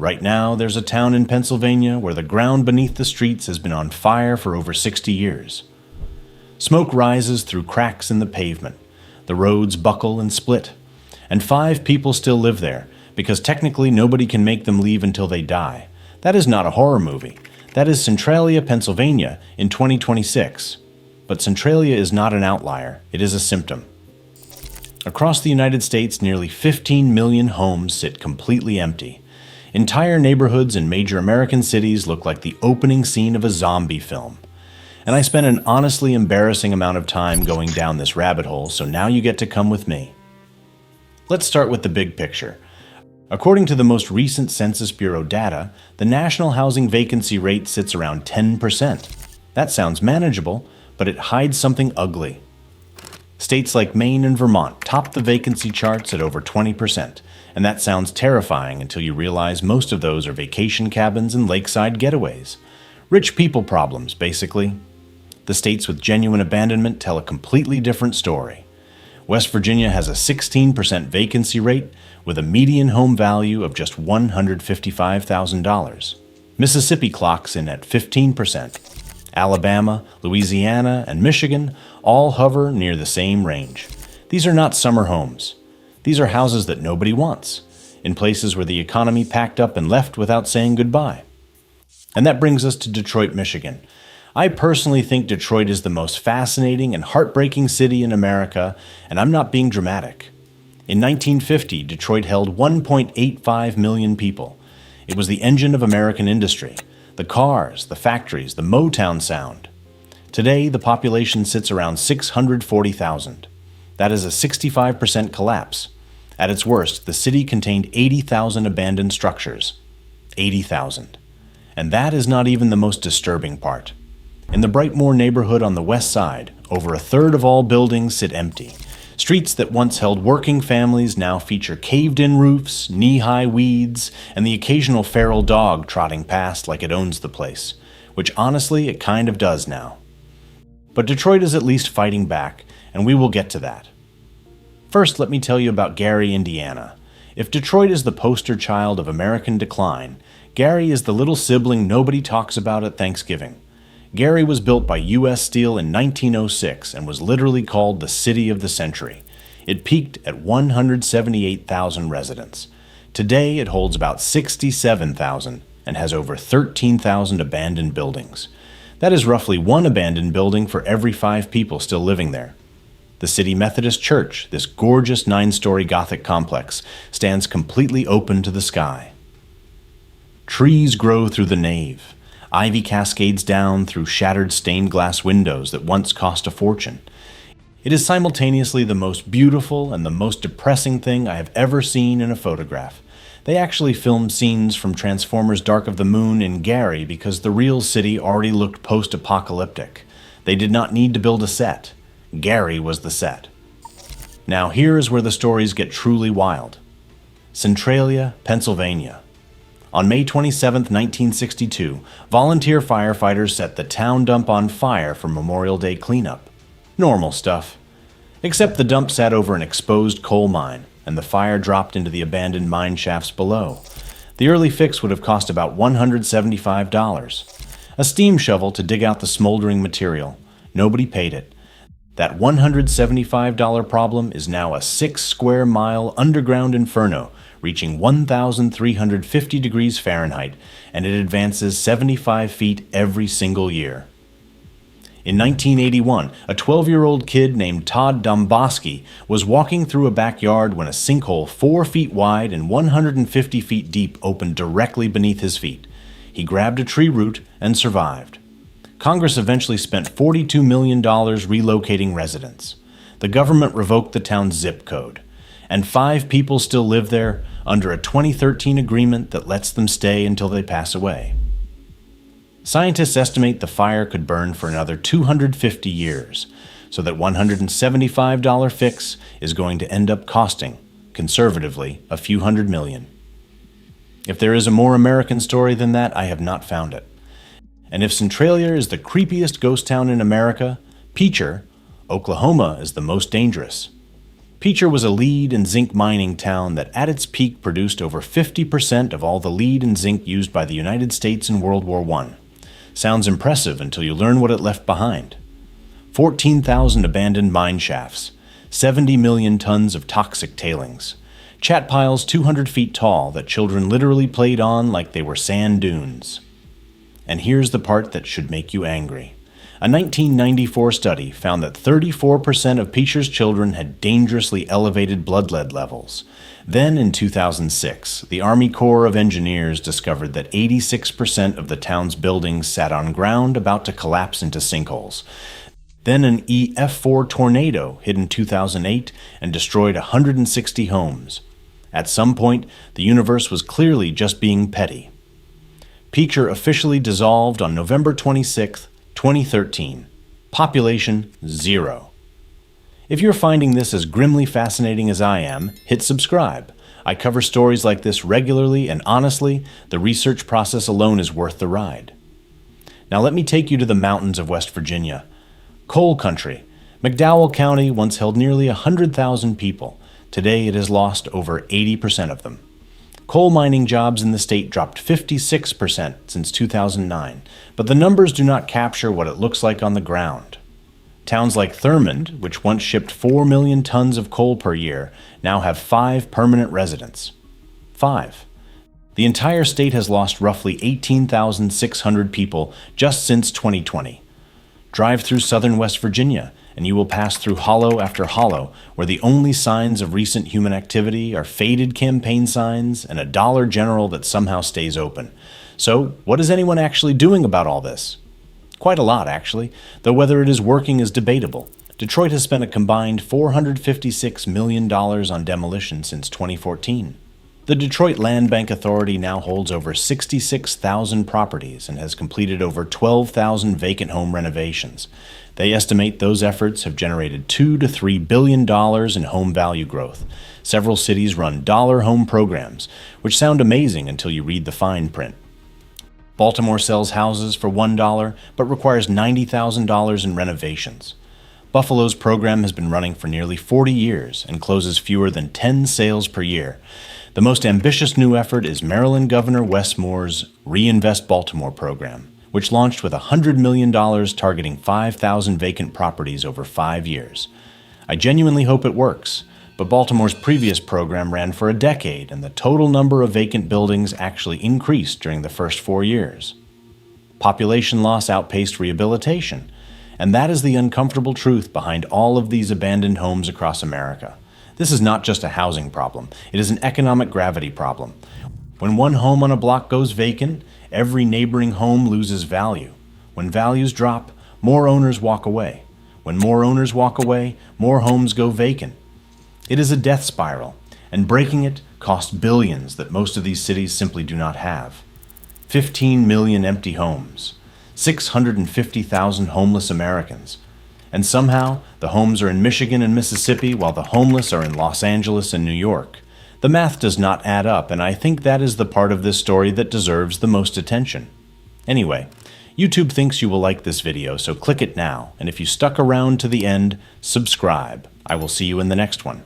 Right now, there's a town in Pennsylvania where the ground beneath the streets has been on fire for over 60 years. Smoke rises through cracks in the pavement. The roads buckle and split. And 5 people still live there, because technically nobody can make them leave until they die. That is not a horror movie. That is Centralia, Pennsylvania, in 2026. But Centralia is not an outlier. It is a symptom. Across the United States, nearly 15 million homes sit completely empty. Entire neighborhoods in major American cities look like the opening scene of a zombie film. And I spent an honestly embarrassing amount of time going down this rabbit hole, so now you get to come with me. Let's start with the big picture. According to the most recent Census Bureau data, the national housing vacancy rate sits around 10%. That sounds manageable, but it hides something ugly. States like Maine and Vermont top the vacancy charts at over 20%, and that sounds terrifying until you realize most of those are vacation cabins and lakeside getaways. Rich people problems, basically. The states with genuine abandonment tell a completely different story. West Virginia has a 16% vacancy rate with a median home value of just $155,000. Mississippi clocks in at 15%. Alabama, Louisiana, and Michigan all hover near the same range. These are not summer homes. These are houses that nobody wants, in places where the economy packed up and left without saying goodbye. And that brings us to Detroit, Michigan. I personally think Detroit is the most fascinating and heartbreaking city in America, and I'm not being dramatic. In 1950, Detroit held 1.85 million people. It was the engine of American industry. The cars, the factories, the Motown sound. Today, the population sits around 640,000. That is a 65% collapse. At its worst, the city contained 80,000 abandoned structures. 80,000. And that is not even the most disturbing part. In the Brightmoor neighborhood on the west side, over a third of all buildings sit empty. Streets that once held working families now feature caved-in roofs, knee-high weeds, and the occasional feral dog trotting past like it owns the place, which honestly it kind of does now. But Detroit is at least fighting back, and we will get to that. First, let me tell you about Gary, Indiana. If Detroit is the poster child of American decline, Gary is the little sibling nobody talks about at Thanksgiving. Gary was built by U.S. Steel in 1906 and was literally called the City of the Century. It peaked at 178,000 residents. Today, it holds about 67,000 and has over 13,000 abandoned buildings. That is roughly one abandoned building for every 5 people still living there. The City Methodist Church, this gorgeous 9-story Gothic complex, stands completely open to the sky. Trees grow through the nave. Ivy cascades down through shattered stained glass windows that once cost a fortune. It is simultaneously the most beautiful and the most depressing thing I have ever seen in a photograph. They actually filmed scenes from Transformers: Dark of the Moon in Gary because the real city already looked post-apocalyptic. They did not need to build a set. Gary was the set. Now here is where the stories get truly wild. Centralia, Pennsylvania. On May 27, 1962, volunteer firefighters set the town dump on fire for Memorial Day cleanup. Normal stuff. Except the dump sat over an exposed coal mine, and the fire dropped into the abandoned mine shafts below. The early fix would have cost about $175. A steam shovel to dig out the smoldering material. Nobody paid it. That $175 problem is now a 6-square-mile underground inferno, reaching 1,350 degrees Fahrenheit, and it advances 75 feet every single year. In 1981, a 12-year-old kid named Todd Domboski was walking through a backyard when a sinkhole 4 feet wide and 150 feet deep opened directly beneath his feet. He grabbed a tree root and survived. Congress eventually spent $42 million relocating residents. The government revoked the town's zip code, and 5 people still live there under a 2013 agreement that lets them stay until they pass away. Scientists estimate the fire could burn for another 250 years, so that $175 fix is going to end up costing, conservatively, a few $100 million. If there is a more American story than that, I have not found it. And if Centralia is the creepiest ghost town in America, Picher, Oklahoma, is the most dangerous. Picher was a lead and zinc mining town that at its peak produced over 50% of all the lead and zinc used by the United States in World War I. Sounds impressive until you learn what it left behind. 14,000 abandoned mine shafts, 70 million tons of toxic tailings, chat piles 200 feet tall that children literally played on like they were sand dunes. And here's the part that should make you angry. A 1994 study found that 34% of Picher's children had dangerously elevated blood lead levels. Then in 2006, the Army Corps of Engineers discovered that 86% of the town's buildings sat on ground about to collapse into sinkholes. Then an EF4 tornado hit in 2008 and destroyed 160 homes. At some point, the universe was clearly just being petty. Picher officially dissolved on November 26, 2013. Population 0. If you're finding this as grimly fascinating as I am, hit subscribe. I cover stories like this regularly, and honestly, the research process alone is worth the ride. Now let me take you to the mountains of West Virginia. Coal country. McDowell County once held nearly 100,000 people. Today it has lost over 80% of them. Coal mining jobs in the state dropped 56% since 2009, but the numbers do not capture what it looks like on the ground. Towns like Thurmond, which once shipped 4 million tons of coal per year, now have 5 permanent residents. 5. The entire state has lost roughly 18,600 people just since 2020. Drive through southern West Virginia, and you will pass through hollow after hollow, where the only signs of recent human activity are faded campaign signs and a Dollar General that somehow stays open. So, what is anyone actually doing about all this? Quite a lot, actually, though whether it is working is debatable. Detroit has spent a combined $456 million on demolition since 2014. The Detroit Land Bank Authority now holds over 66,000 properties and has completed over 12,000 vacant home renovations. They estimate those efforts have generated $2 to $3 billion in home value growth. Several cities run dollar home programs, which sound amazing until you read the fine print. Baltimore sells houses for $1, but requires $90,000 in renovations. Buffalo's program has been running for nearly 40 years and closes fewer than 10 sales per year. The most ambitious new effort is Maryland Governor Wes Moore's Reinvest Baltimore program, which launched with $100 million targeting 5,000 vacant properties over 5 years. I genuinely hope it works, but Baltimore's previous program ran for a decade, and the total number of vacant buildings actually increased during the first 4 years. Population loss outpaced rehabilitation, and that is the uncomfortable truth behind all of these abandoned homes across America. This is not just a housing problem, it is an economic gravity problem. When one home on a block goes vacant, every neighboring home loses value. When values drop, more owners walk away. When more owners walk away, more homes go vacant. It is a death spiral, and breaking it costs billions that most of these cities simply do not have. 15 million empty homes, 650,000 homeless Americans, and somehow the homes are in Michigan and Mississippi while the homeless are in Los Angeles and New York. The math does not add up, and I think that is the part of this story that deserves the most attention. Anyway, YouTube thinks you will like this video, so click it now, and if you stuck around to the end, subscribe. I will see you in the next one.